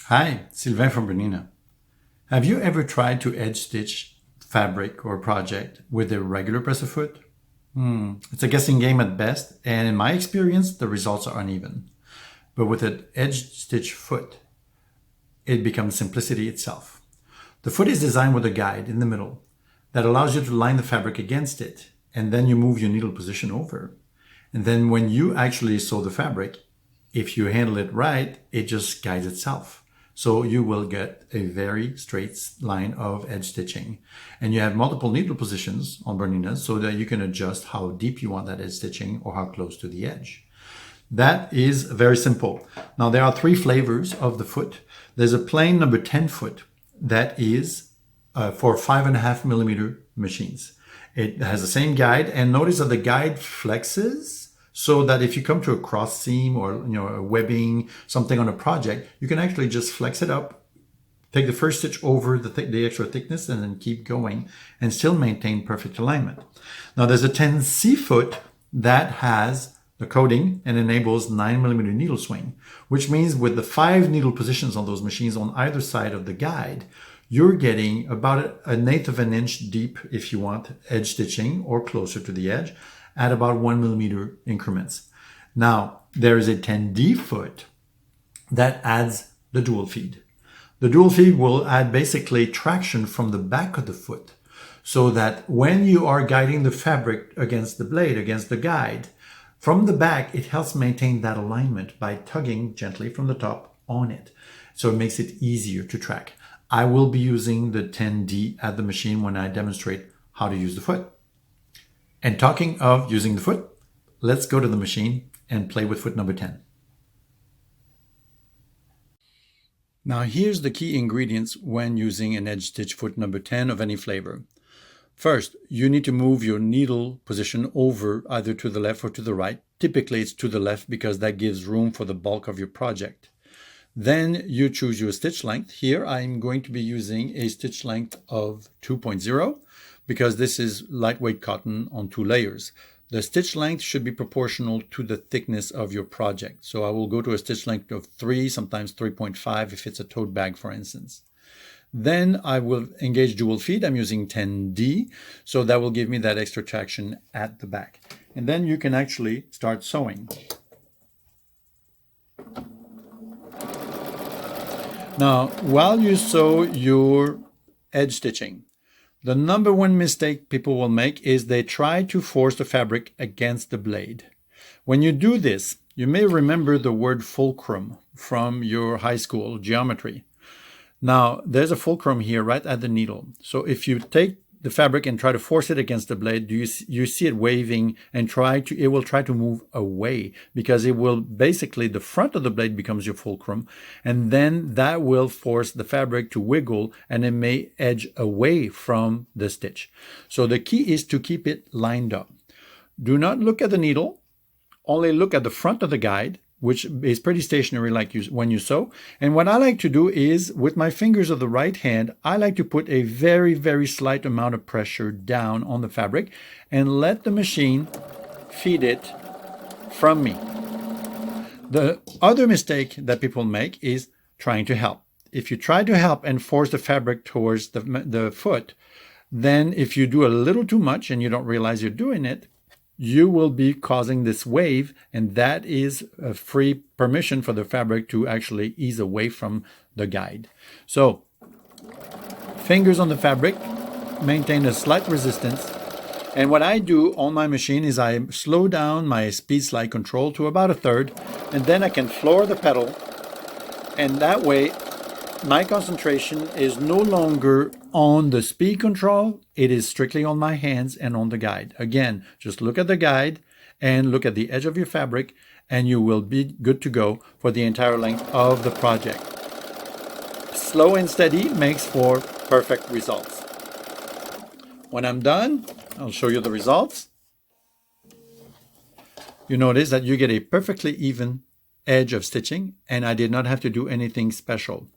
Hi, Sylvain from Bernina. Have you ever tried to edge stitch fabric or project with a regular presser foot? It's a guessing game at best, and in my experience, the results are uneven. But with an edge stitch foot, it becomes simplicity itself. The foot is designed with a guide in the middle that allows you to line the fabric against it, and then you move your needle position over. And then when you actually sew the fabric, if you handle it right, it just guides itself. So you will get a very straight line of edge stitching. And you have multiple needle positions on Bernina so that you can adjust how deep you want that edge stitching or how close to the edge. That is very simple. Now there are three flavors of the foot. There's a plain number 10 foot that is for 5.5 millimeter machines. It has the same guide, and notice that the guide flexes so that if you come to a cross seam or a webbing, something on a project, you can actually just flex it up, take the first stitch over the extra thickness, and then keep going and still maintain perfect alignment. Now there's a 10C foot that has the coating and enables 9 millimeter needle swing, which means with the 5 needle positions on those machines on either side of the guide, you're getting about 1/8 of an inch deep if you want edge stitching or closer to the edge at about 1 millimeter increments. Now, there is a 10D foot that adds the dual feed. The dual feed will add basically traction from the back of the foot so that when you are guiding the fabric against the blade, against the guide, from the back, it helps maintain that alignment by tugging gently from the top on it. So it makes it easier to track. I will be using the 10D at the machine when I demonstrate how to use the foot. And talking of using the foot, let's go to the machine and play with foot number 10. Now here's the key ingredients when using an edge stitch foot number 10 of any flavor. First, you need to move your needle position over either to the left or to the right. Typically it's to the left because that gives room for the bulk of your project. Then you choose your stitch length. Here I'm going to be using a stitch length of 2.0 because this is lightweight cotton on 2 layers. The stitch length should be proportional to the thickness of your project. So I will go to a stitch length of 3, sometimes 3.5 if it's a tote bag, for instance. Then I will engage dual feed. I'm using 10D, so that will give me that extra traction at the back. And then you can actually start sewing. Now, while you sew your edge stitching, the number one mistake people will make is they try to force the fabric against the blade. When you do this, you may remember the word fulcrum from your high school geometry. Now, there's a fulcrum here right at the needle. So if you take the fabric and try to force it against the blade, you see it waving and it will try to move away because it will basically, the front of the blade becomes your fulcrum, and then that will force the fabric to wiggle and it may edge away from the stitch. So the key is to keep it lined up. Do not look at the needle, only look at the front of the guide, which is pretty stationary when you sew. And what I like to do is, with my fingers of the right hand, I like to put a very, very slight amount of pressure down on the fabric and let the machine feed it from me. The other mistake that people make is trying to help. If you try to help and force the fabric towards the foot, then if you do a little too much and you don't realize you're doing it, you will be causing this wave, and that is a free permission for the fabric to actually ease away from the guide. So, fingers on the fabric, maintain a slight resistance. And what I do on my machine is I slow down my speed slide control to about 1/3, and then I can floor the pedal, and that way my concentration is no longer on the speed control, it is strictly on my hands and on the guide. Again, just look at the guide and look at the edge of your fabric and you will be good to go for the entire length of the project. Slow and steady makes for perfect results. When I'm done, I'll show you the results. You notice that you get a perfectly even edge of stitching, and I did not have to do anything special.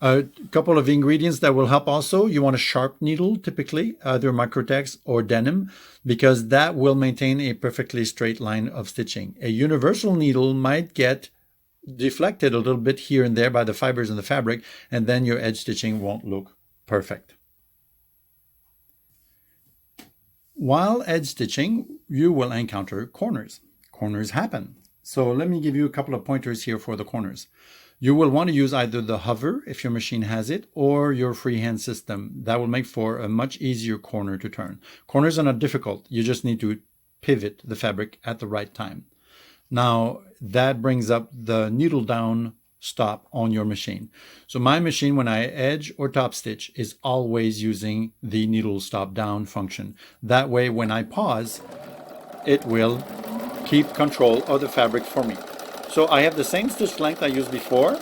A couple of ingredients that will help also. You want a sharp needle, typically, either Microtex or denim, because that will maintain a perfectly straight line of stitching. A universal needle might get deflected a little bit here and there by the fibers in the fabric, and then your edge stitching won't look perfect. While edge stitching, you will encounter corners. Corners happen. So let me give you a couple of pointers here for the corners. You will want to use either the hover, if your machine has it, or your freehand system. That will make for a much easier corner to turn. Corners are not difficult. You just need to pivot the fabric at the right time. Now, that brings up the needle down stop on your machine. So my machine, when I edge or top stitch, is always using the needle stop down function. That way, when I pause, it will keep control of the fabric for me. So I have the same stitch length I used before.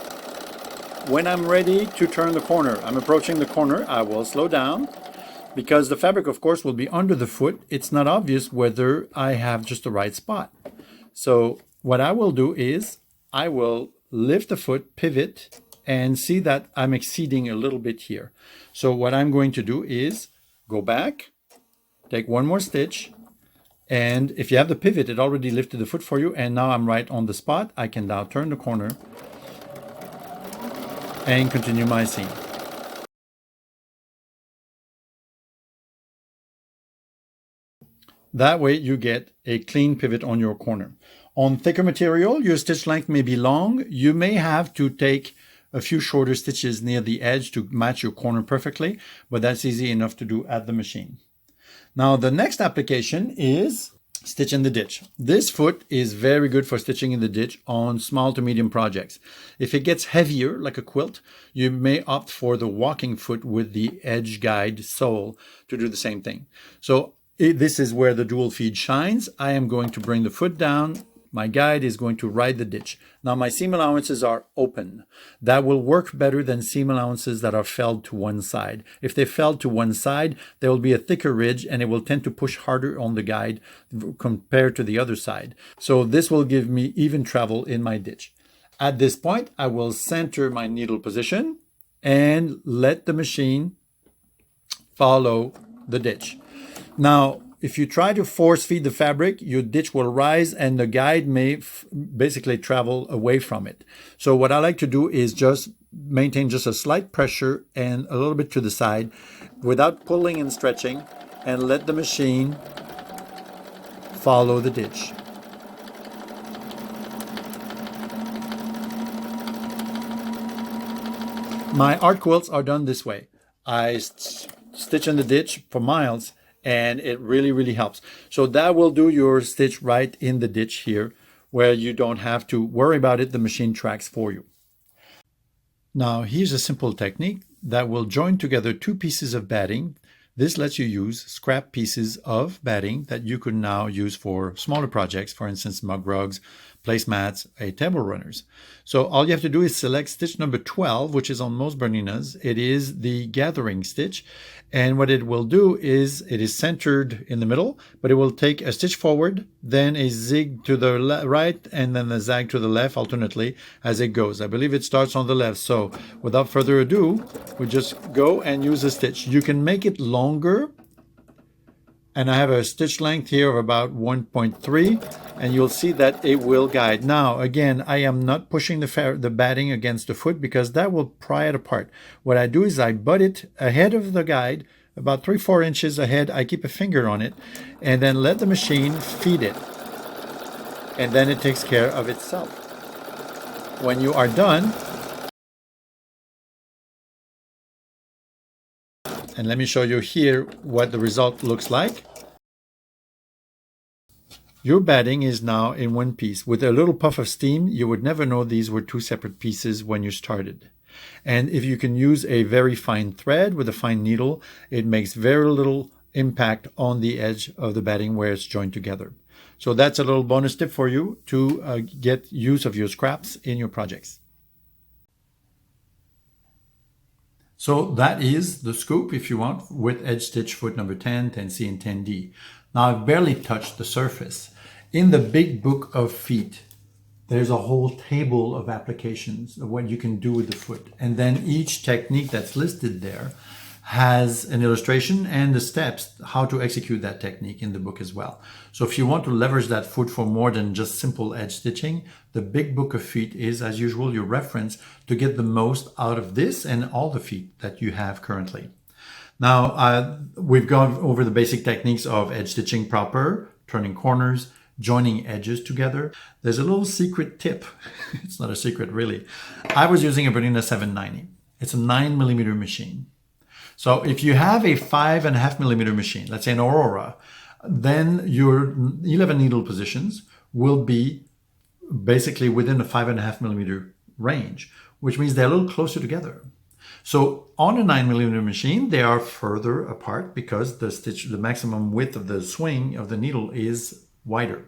When I'm ready to turn the corner, I'm approaching the corner, I will slow down because the fabric, of course, will be under the foot. It's not obvious whether I have just the right spot. So what I will do is I will lift the foot, pivot, and see that I'm exceeding a little bit here. So what I'm going to do is go back, take one more stitch, and if you have the pivot, it already lifted the foot for you, and now I'm right on the spot. I can now turn the corner and continue my seam. That way you get a clean pivot on your corner. On thicker material, your stitch length may be long. You may have to take a few shorter stitches near the edge to match your corner perfectly, but that's easy enough to do at the machine. Now the next application is stitch in the ditch. This foot is very good for stitching in the ditch on small to medium projects. If it gets heavier, like a quilt, you may opt for the walking foot with the edge guide sole to do the same thing. So this is where the dual feed shines. I am going to bring the foot down. My guide is going to ride the ditch. Now my seam allowances are open. That will work better than seam allowances that are felled to one side. If they fell to one side, there will be a thicker ridge and it will tend to push harder on the guide compared to the other side. So this will give me even travel in my ditch. At this point, I will center my needle position and let the machine follow the ditch. Now, if you try to force feed the fabric, your ditch will rise and the guide may basically travel away from it. So what I like to do is just maintain just a slight pressure and a little bit to the side without pulling and stretching, and let the machine follow the ditch. My art quilts are done this way. I stitch in the ditch for miles, and it really helps. So that will do your stitch right in the ditch here, where you don't have to worry about it. The machine tracks for you. Now here's a simple technique that will join together two pieces of batting. This lets you use scrap pieces of batting that you could now use for smaller projects, for instance, mug rugs, placemats, table runners. So all you have to do is select stitch number 12, which is on most Berninas. It is the gathering stitch. And what it will do is it is centered in the middle, but it will take a stitch forward, then a zig to the right, and then a zag to the left alternately as it goes. I believe it starts on the left. So without further ado, we just go and use a stitch. You can make it longer. And I have a stitch length here of about 1.3, and you'll see that it will guide. Now, again, I am not pushing the batting against the foot because that will pry it apart. What I do is I butt it ahead of the guide, about 3-4 inches ahead. I keep a finger on it, and then let the machine feed it. And then it takes care of itself. When you are done, and let me show you here what the result looks like. Your batting is now in one piece. With a little puff of steam, you would never know these were two separate pieces when you started. And if you can use a very fine thread with a fine needle, it makes very little impact on the edge of the batting where it's joined together. So that's a little bonus tip for you to get use of your scraps in your projects. So that is the scoop, if you want, with Edgestitch Foot number 10, 10C, and 10D. Now I've barely touched the surface. In the big book of feet, there's a whole table of applications of what you can do with the foot. And then each technique that's listed there has an illustration and the steps how to execute that technique in the book as well. So if you want to leverage that foot for more than just simple edge stitching, the big book of feet is, as usual, your reference to get the most out of this and all the feet that you have currently. Now, we've gone over the basic techniques of edge stitching proper, turning corners, joining edges together. There's a little secret tip. It's not a secret, really. I was using a Bernina 790. It's a 9mm machine. So if you have a 5.5mm machine, let's say an Aurora, then your 11 needle positions will be basically within the 5.5mm range, which means they're a little closer together. So on a 9mm machine, they are further apart because the maximum width of the swing of the needle is wider.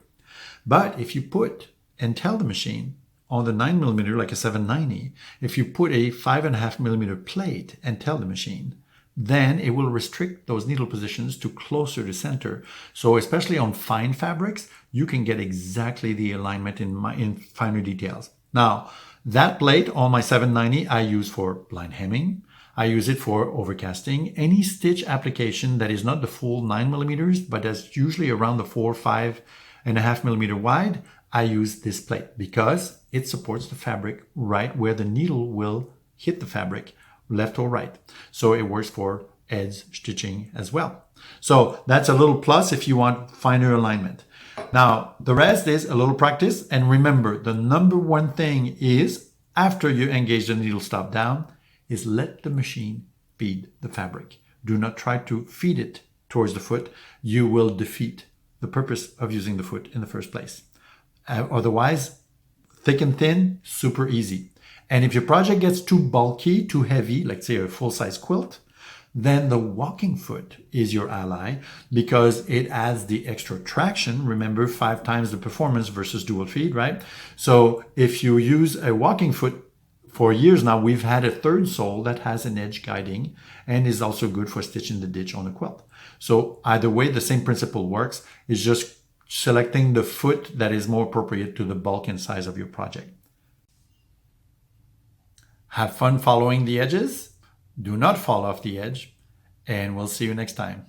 But if you put and tell the machine on the 9mm, like a 790, if you put a 5.5mm plate and tell the machine, then it will restrict those needle positions to closer to center. So especially on fine fabrics, you can get exactly the alignment in finer details. Now, that plate on my 790 I use for blind hemming. I use it for overcasting. Any stitch application that is not the full 9mm, but that's usually around the 5.5mm wide, I use this plate because it supports the fabric right where the needle will hit the fabric, left or right. So it works for edge stitching as well. So that's a little plus if you want finer alignment. Now, the rest is a little practice. And remember, the number one thing is, after you engage the needle stop down, is let the machine feed the fabric. Do not try to feed it towards the foot. You will defeat the purpose of using the foot in the first place. Otherwise, thick and thin, super easy. And if your project gets too bulky, too heavy, like say a full-size quilt, then the walking foot is your ally because it adds the extra traction. Remember, 5 times the performance versus dual feed, right? So if you use a walking foot, for years now, we've had a third sole that has an edge guiding and is also good for stitching the ditch on a quilt. So either way, the same principle works. It's just selecting the foot that is more appropriate to the bulk and size of your project. Have fun following the edges. Do not fall off the edge, and we'll see you next time.